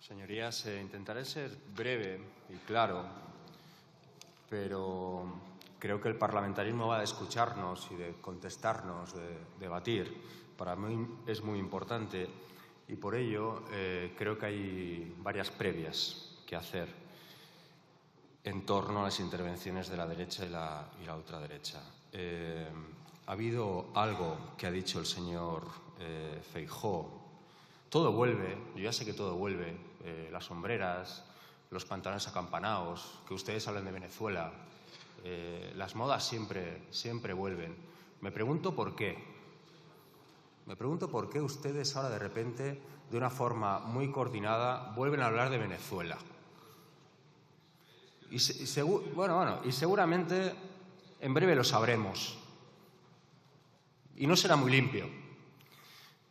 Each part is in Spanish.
Señorías, intentaré ser breve y claro, pero creo que el parlamentarismo va de escucharnos y de contestarnos, de debatir. Para mí es muy importante y por ello creo que hay varias previas que hacer en torno a las intervenciones de la derecha y la ultraderecha. Ha habido algo que ha dicho el señor Feijóo. Todo vuelve, yo ya sé que todo vuelve, las sombreras, los pantalones acampanados, que ustedes hablan de Venezuela, las modas siempre vuelven. Me pregunto por qué. Me pregunto por qué ustedes ahora de repente, de una forma muy coordinada, vuelven a hablar de Venezuela. Y seguramente en breve lo sabremos. Y no será muy limpio.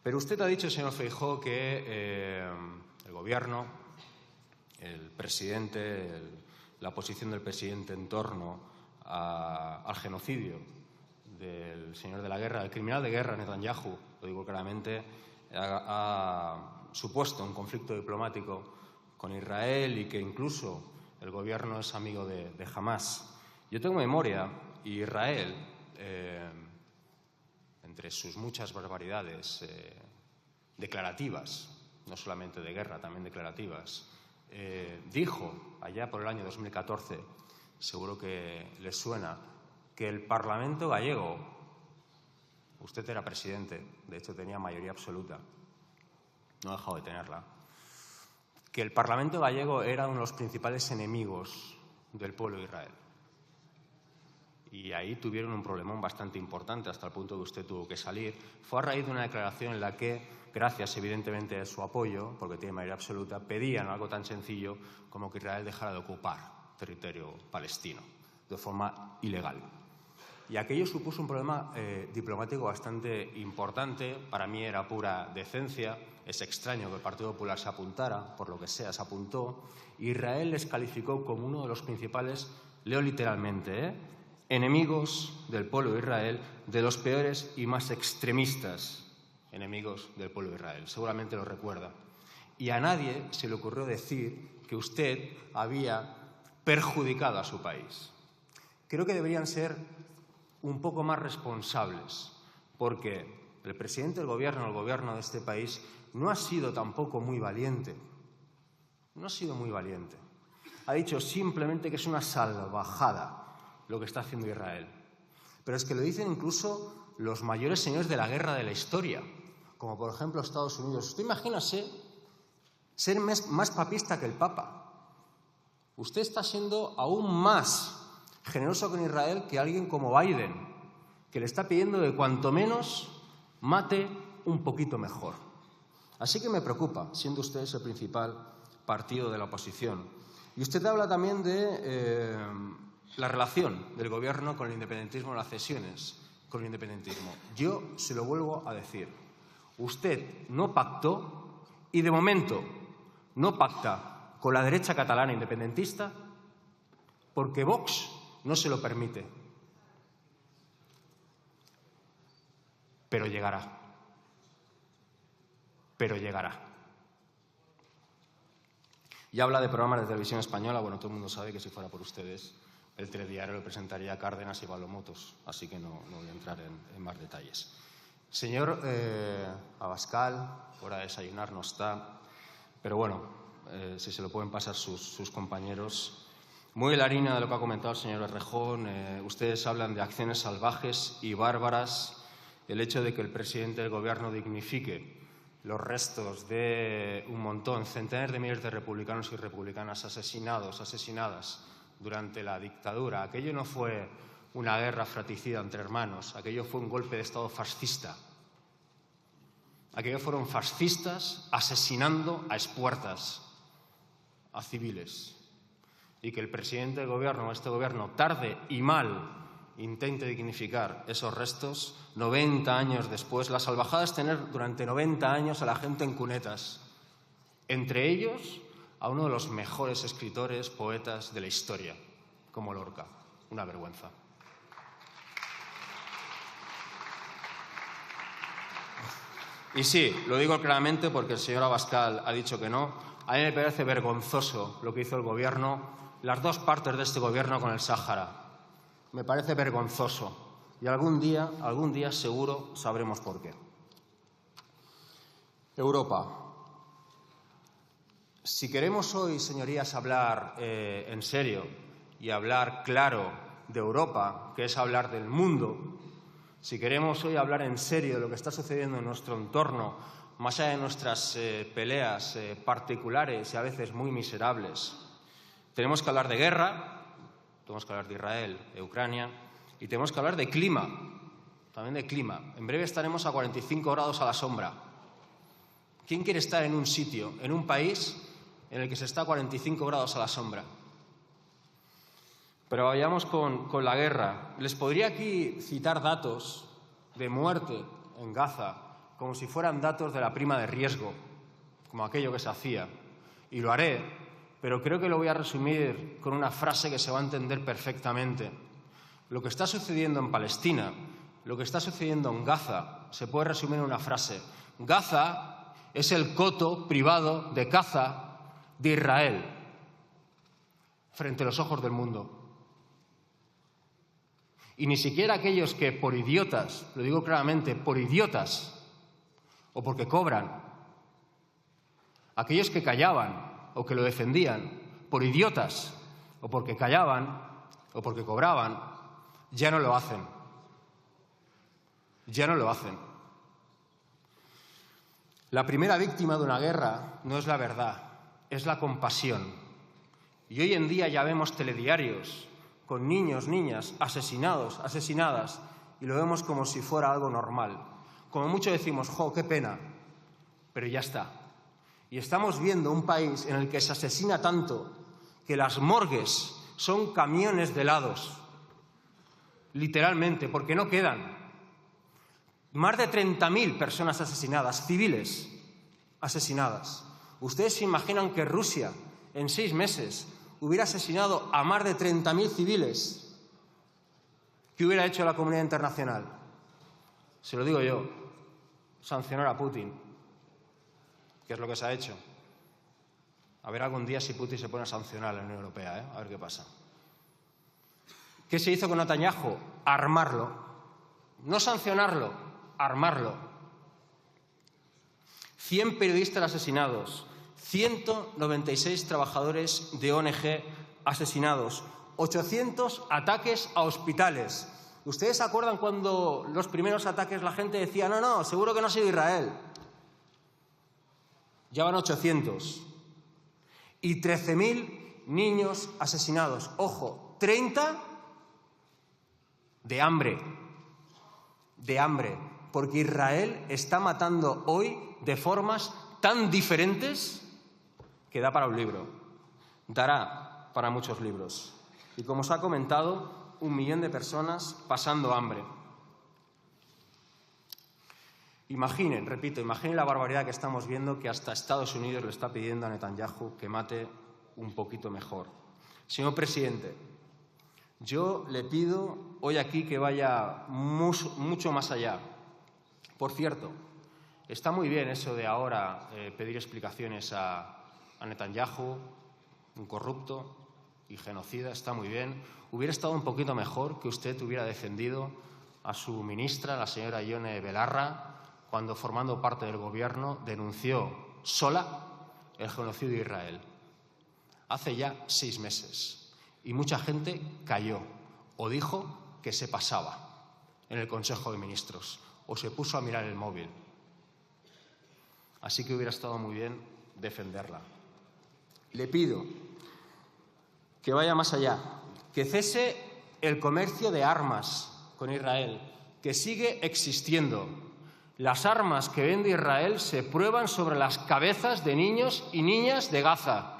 Pero usted ha dicho, señor Feijóo, que el Gobierno, el presidente, la posición del presidente en torno al genocidio del señor de la guerra, el criminal de guerra, Netanyahu, lo digo claramente, ha supuesto un conflicto diplomático con Israel y que incluso el Gobierno es amigo de Hamás. Yo tengo memoria y Israel, entre sus muchas barbaridades declarativas, no solamente de guerra, también declarativas, dijo allá por el año 2014, seguro que les suena, que el Parlamento gallego, usted era presidente, de hecho tenía mayoría absoluta, no ha dejado de tenerla, que el Parlamento gallego era uno de los principales enemigos del pueblo de Israel. Y ahí tuvieron un problemón bastante importante hasta el punto que usted tuvo que salir. Fue a raíz de una declaración en la que, gracias evidentemente a su apoyo, porque tiene mayoría absoluta, pedían algo tan sencillo como que Israel dejara de ocupar territorio palestino de forma ilegal. Y aquello supuso un problema diplomático bastante importante. Para mí era pura decencia. Es extraño que el Partido Popular se apuntara, por lo que sea, se apuntó. Israel les calificó como uno de los principales, leo literalmente, enemigos del pueblo de Israel, de los peores y más extremistas enemigos del pueblo de Israel. Seguramente lo recuerda. Y a nadie se le ocurrió decir que usted había perjudicado a su país. Creo que deberían ser un poco más responsables, porque el presidente del Gobierno, el Gobierno de este país, no ha sido tampoco muy valiente. No ha sido muy valiente. Ha dicho simplemente que es una salvajada lo que está haciendo Israel. Pero es que lo dicen incluso los mayores señores de la guerra de la historia, como por ejemplo Estados Unidos. Usted imagínase ser más papista que el Papa. Usted está siendo aún más generoso con Israel que alguien como Biden, que le está pidiendo que cuanto menos mate un poquito mejor. Así que me preocupa, siendo ustedes el principal partido de la oposición. Y usted habla también de la relación del Gobierno con el independentismo, las cesiones con el independentismo. Yo se lo vuelvo a decir. Usted no pactó y de momento no pacta con la derecha catalana independentista porque Vox no se lo permite. Pero llegará. Pero llegará. Y habla de programas de televisión española. Bueno, todo el mundo sabe que si fuera por ustedes, el telediario lo presentaría Cárdenas y Palomotos, así que no voy a entrar en más detalles. Señor Abascal, hora de desayunar no está, pero bueno, si se lo pueden pasar sus compañeros. Muy en la línea de lo que ha comentado el señor Errejón, ustedes hablan de acciones salvajes y bárbaras, el hecho de que el presidente del Gobierno dignifique los restos de un montón, centenares de miles de republicanos y republicanas asesinadas durante la dictadura. Aquello no fue una guerra fratricida entre hermanos, aquello fue un golpe de Estado fascista. Aquello fueron fascistas asesinando a expuertas a civiles. Y que el presidente del Gobierno, este Gobierno, tarde y mal, intente dignificar esos restos, 90 años después. La salvajada es tener durante 90 años a la gente en cunetas. Entre ellos, a uno de los mejores escritores, poetas de la historia, como Lorca. Una vergüenza. Y sí, lo digo claramente porque el señor Abascal ha dicho que no. A mí me parece vergonzoso lo que hizo el Gobierno, las dos partes de este Gobierno con el Sáhara. Me parece vergonzoso. Y algún día seguro sabremos por qué. Europa. Si queremos hoy, señorías, hablar en serio y hablar claro de Europa, que es hablar del mundo, si queremos hoy hablar en serio de lo que está sucediendo en nuestro entorno, más allá de nuestras peleas particulares y a veces muy miserables, tenemos que hablar de guerra, tenemos que hablar de Israel, de Ucrania, y tenemos que hablar de clima, también de clima. En breve estaremos a 45 grados a la sombra. ¿Quién quiere estar en un sitio, en un país en el que se está a 45 grados a la sombra? Pero vayamos con la guerra. Les podría aquí citar datos de muerte en Gaza, como si fueran datos de la prima de riesgo, como aquello que se hacía. Y lo haré, pero creo que lo voy a resumir con una frase que se va a entender perfectamente. Lo que está sucediendo en Palestina, lo que está sucediendo en Gaza, se puede resumir en una frase. Gaza es el coto privado de caza de Israel frente a los ojos del mundo. Y ni siquiera aquellos que por idiotas, lo digo claramente, por idiotas o porque cobran, aquellos que callaban o que lo defendían, por idiotas o porque callaban o porque cobraban, ya no lo hacen. Ya no lo hacen. La primera víctima de una guerra no es la verdad, es la compasión. Y hoy en día ya vemos telediarios con niños, niñas asesinados, asesinadas, y lo vemos como si fuera algo normal. Como mucho decimos, ¡jo, qué pena! Pero ya está. Y estamos viendo un país en el que se asesina tanto que las morgues son camiones de helados. Literalmente, porque no quedan. Más de 30.000 personas asesinadas, civiles asesinadas. ¿Ustedes se imaginan que Rusia, en 6 meses, hubiera asesinado a más de 30.000 civiles? ¿Qué hubiera hecho la comunidad internacional? Se lo digo yo, sancionar a Putin, que es lo que se ha hecho. A ver algún día si Putin se pone a sancionar a la Unión Europea, a ver qué pasa. ¿Qué se hizo con Netanyahu? Armarlo. No sancionarlo, armarlo. 100 periodistas asesinados, 196 trabajadores de ONG asesinados, 800 ataques a hospitales. ¿Ustedes se acuerdan cuando los primeros ataques la gente decía, no, seguro que no ha sido Israel? Ya van 800. Y 13.000 niños asesinados. Ojo, 30 de hambre, porque Israel está matando hoy de formas tan diferentes que da para un libro, dará para muchos libros. Y como os ha comentado, 1 millón de personas pasando hambre. Imaginen la barbaridad que estamos viendo, que hasta Estados Unidos le está pidiendo a Netanyahu que mate un poquito mejor. Señor presidente, yo le pido hoy aquí que vaya mucho más allá. Por cierto, está muy bien eso de ahora pedir explicaciones a Netanyahu, un corrupto y genocida, está muy bien. Hubiera estado un poquito mejor que usted hubiera defendido a su ministra, la señora Ione Belarra, cuando, formando parte del Gobierno, denunció sola el genocidio de Israel. Hace ya 6 meses. Y mucha gente cayó o dijo que se pasaba en el Consejo de Ministros o se puso a mirar el móvil. Así que hubiera estado muy bien defenderla. Le pido que vaya más allá, que cese el comercio de armas con Israel, que sigue existiendo. Las armas que vende Israel se prueban sobre las cabezas de niños y niñas de Gaza.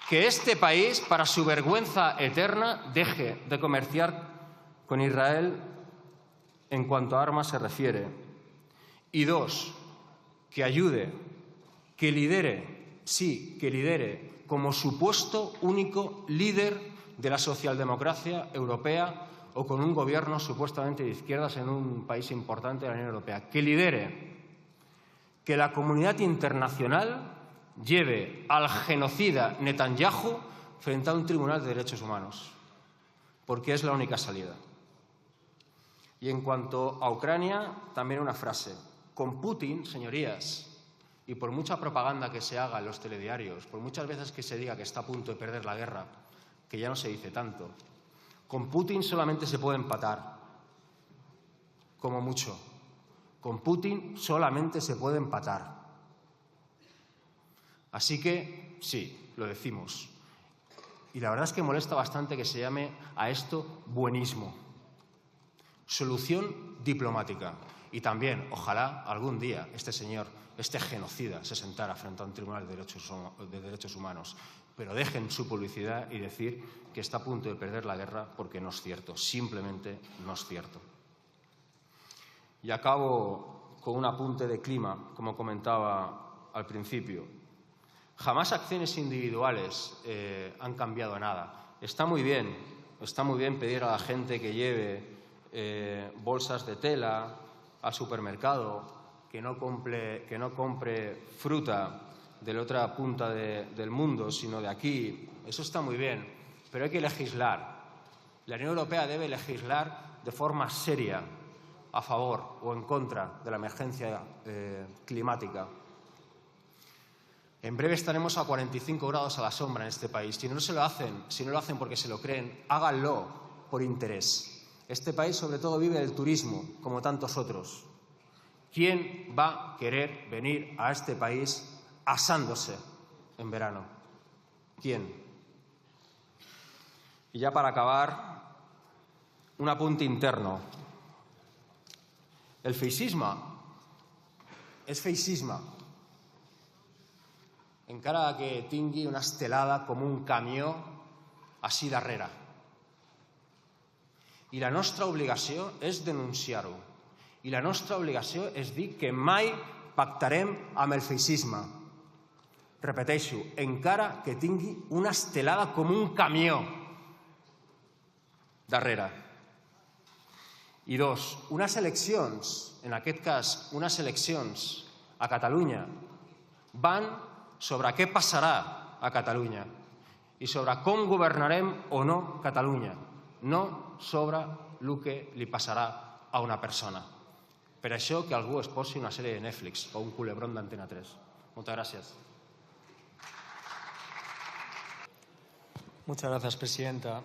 Que este país, para su vergüenza eterna, deje de comerciar con Israel en cuanto a armas se refiere. Y 2, que ayude, que lidere como supuesto único líder de la socialdemocracia europea o con un gobierno supuestamente de izquierdas en un país importante de la Unión Europea. Que lidere, que la comunidad internacional lleve al genocida Netanyahu frente a un tribunal de derechos humanos, porque es la única salida. Y en cuanto a Ucrania, también una frase. Con Putin, señorías, y por mucha propaganda que se haga en los telediarios, por muchas veces que se diga que está a punto de perder la guerra, que ya no se dice tanto, con Putin solamente se puede empatar, como mucho. Con Putin solamente se puede empatar. Así que, sí, lo decimos. Y la verdad es que molesta bastante que se llame a esto buenismo. Solución diplomática. Y también, ojalá, algún día este señor, este genocida, se sentara frente a un tribunal de derechos humanos. Pero dejen su publicidad y decir que está a punto de perder la guerra, porque no es cierto. Simplemente no es cierto. Y acabo con un apunte de clima, como comentaba al principio. Jamás acciones individuales han cambiado nada. Está muy bien pedir a la gente que lleve bolsas de tela al supermercado, que no compre fruta de la otra punta del mundo, sino de aquí. Eso está muy bien, pero hay que legislar. La Unión Europea debe legislar de forma seria a favor o en contra de la emergencia climática. En breve estaremos a 45 grados a la sombra en este país. Si no lo hacen porque se lo creen, háganlo por interés. Este país, sobre todo, vive del turismo, como tantos otros. ¿Quién va a querer venir a este país asándose en verano? ¿Quién? Y ya para acabar, un apunte interno. El feixisme és feixisme encara que tingui una estelada com un camió així darrere. I la nostra obligació és denunciar-ho. I la nostra obligació és dir que mai pactarem amb el feixisme. Repeteixo, encara que tingui una estelada com un camió darrere. I dos, unes eleccions, en aquest cas unes eleccions a Catalunya, van sobre què passarà a Catalunya i sobre com governarem o no Catalunya, no sobre el que li passarà a una persona. Per això que algú es posi una sèrie de Netflix o un culebrón d'Antena 3. Moltes gràcies. Muchas gracias, presidenta.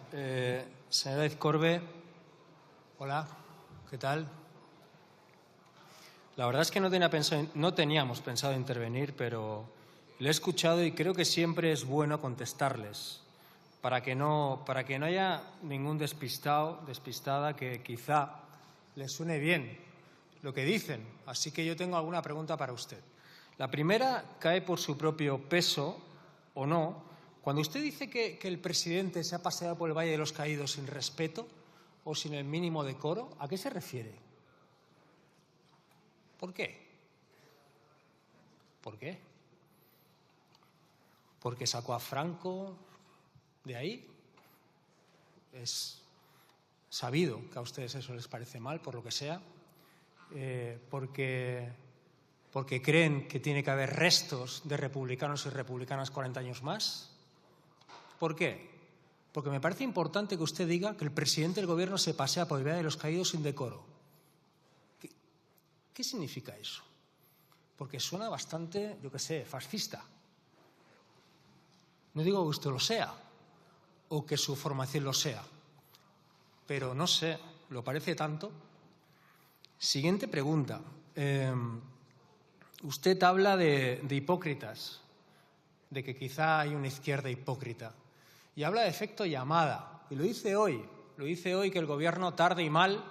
Señora Izcorbe, hola, ¿qué tal? La verdad es que no teníamos pensado intervenir, pero le he escuchado y creo que siempre es bueno contestarles para que no haya ningún despistado, despistada que quizá le suene bien lo que dicen. Así que yo tengo alguna pregunta para usted. La primera cae por su propio peso o no. Cuando usted dice que el presidente se ha paseado por el Valle de los Caídos sin respeto o sin el mínimo decoro, ¿a qué se refiere? ¿Por qué? ¿Por qué? ¿Porque sacó a Franco de ahí? Es sabido que a ustedes eso les parece mal, por lo que sea. Porque creen que tiene que haber restos de republicanos y republicanas 40 años más. ¿Por qué? Porque me parece importante que usted diga que el presidente del gobierno se pasea por el Valle de los Caídos sin decoro. ¿Qué significa eso? Porque suena bastante, yo qué sé, fascista. No digo que usted lo sea o que su formación lo sea, pero no sé, ¿lo parece tanto? Siguiente pregunta. Usted habla de hipócritas, de que quizá hay una izquierda hipócrita, y habla de efecto llamada. Y lo dice hoy que el gobierno tarde y mal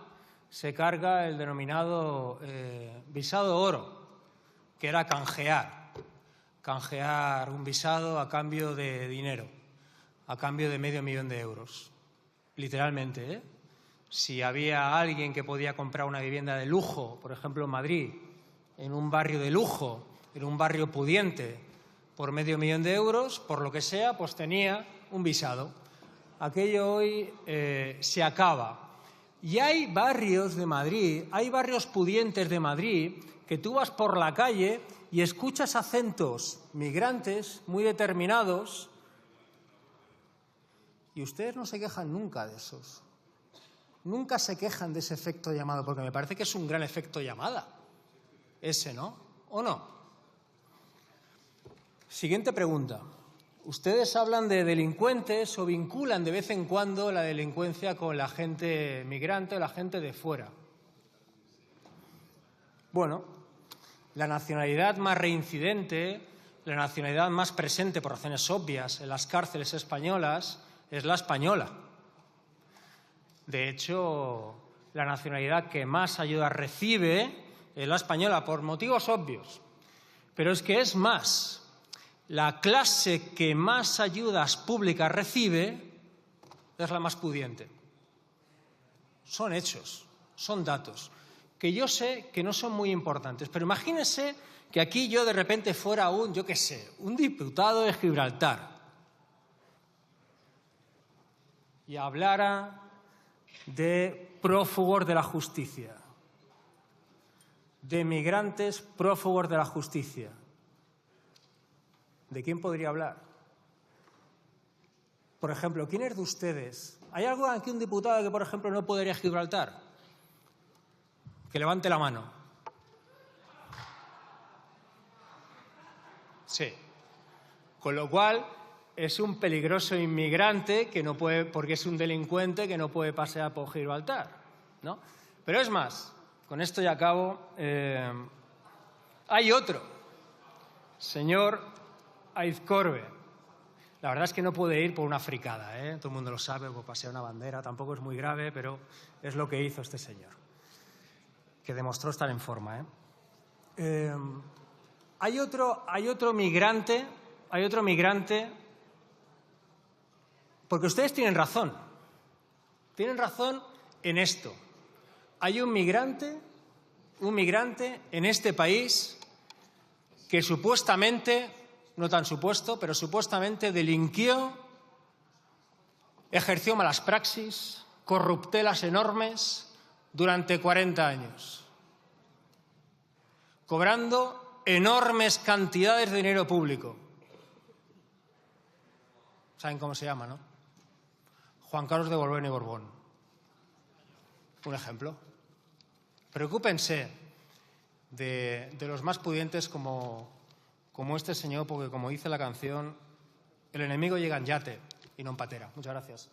se carga el denominado visado oro, que era canjear un visado a cambio de dinero, a cambio de $500,000 de euros. Literalmente, ¿eh? Si había alguien que podía comprar una vivienda de lujo, por ejemplo en Madrid, en un barrio de lujo, en un barrio pudiente, por $500,000 de euros, por lo que sea, pues tenía un visado. Aquello hoy se acaba. Y hay barrios de Madrid, hay barrios pudientes de Madrid, que tú vas por la calle y escuchas acentos migrantes muy determinados y ustedes no se quejan nunca de esos. Nunca se quejan de ese efecto llamado, porque me parece que es un gran efecto llamada. Ese, ¿no? ¿O no? Siguiente pregunta. Ustedes hablan de delincuentes o vinculan de vez en cuando la delincuencia con la gente migrante o la gente de fuera. Bueno, la nacionalidad más reincidente, la nacionalidad más presente por razones obvias en las cárceles españolas es la española. De hecho, la nacionalidad que más ayuda recibe es la española por motivos obvios. Pero es que es más. La clase que más ayudas públicas recibe es la más pudiente. Son hechos, son datos, que yo sé que no son muy importantes, pero imagínense que aquí yo de repente fuera un diputado de Gibraltar y hablara de prófugos de la justicia, de migrantes prófugos de la justicia. ¿De quién podría hablar? Por ejemplo, ¿quién es de ustedes? ¿Hay algo aquí, un diputado que, por ejemplo, no podría Gibraltar? Que levante la mano. Sí. Con lo cual, es un peligroso inmigrante que no puede, porque es un delincuente que no puede pasear por Gibraltar, ¿no? Pero es más, con esto ya acabo. Hay otro, señor Aizcorbe. La verdad es que no puede ir por una fricada, todo el mundo lo sabe, por pasear una bandera, tampoco es muy grave, pero es lo que hizo este señor, que demostró estar en forma. Hay otro migrante, porque ustedes tienen razón en esto. Hay un migrante en este país que supuestamente, no tan supuesto, pero supuestamente delinquió, ejerció malas praxis, corruptelas enormes durante 40 años, cobrando enormes cantidades de dinero público. ¿Saben cómo se llama, no? Juan Carlos de Borbón y Borbón. Un ejemplo. Preocúpense de los más pudientes como este señor, porque como dice la canción, el enemigo llega en yate y no en patera. Muchas gracias.